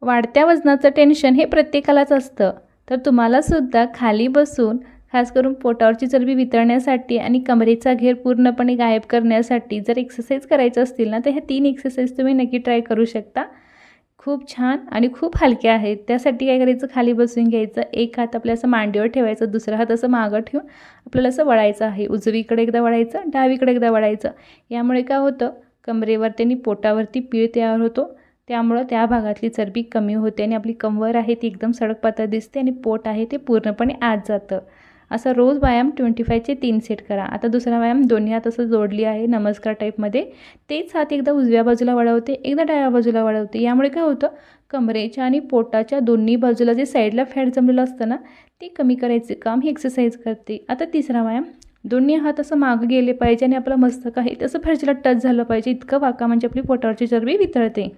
वाढत्या वजनाचं टेन्शन हे प्रत्येकालाच असतं, तर तुम्हालासुद्धा खाली बसून खास करून पोटावरची चरबी वितळण्यासाठी आणि कमरेचा घेर पूर्णपणे गायब करण्यासाठी जर एक्सरसाइज करायचं असतील ना, तर ह्या 3 एक्सरसाइज तुम्ही नक्की ट्राय करू शकता. खूप छान आणि खूप हलक्या आहेत. त्यासाठी काय करायचं, खाली बसून घ्यायचं, एक हात आपल्या असं मांडीवर ठेवायचा, दुसरा हात असं मागं ठेवून आपल्याला असं वळायचं आहे. उजवीकडे एकदा वळायचं, डावीकडे एकदा वळायचं. यामुळे काय होतं, कमरेवरती आणि पोटावरती पीळ तयार होतो. त्यामुळं त्या भागातली चरबी कमी होते आणि आपली कंबर आहे ती एकदम सडक दिसते आणि पोट आहे ते पूर्णपणे आत जातं. असा रोज व्यायाम 25चे 3 सेट करा. आता दुसरा व्यायाम दोन्ही हात असं जोडली आहे नमस्कार टाईपमध्ये. तेच हात एकदा उजव्या बाजूला वळवते, एकदा डाव्या बाजूला वळवते. यामुळे काय होतं, कमरेच्या आणि पोटाच्या दोन्ही बाजूला जे साईडला फॅट जमलेलं असतं ना, ते कमी करायचे काम ही एक्सरसाइज करते. आता तिसरा व्यायाम, दोन्ही हात असं मागं गेले पाहिजे आणि आपलं मस्तक आहे तसं फरशीला टच झालं पाहिजे. इतकं वाका म्हणजे आपली पोटावरची चरबी वितळते.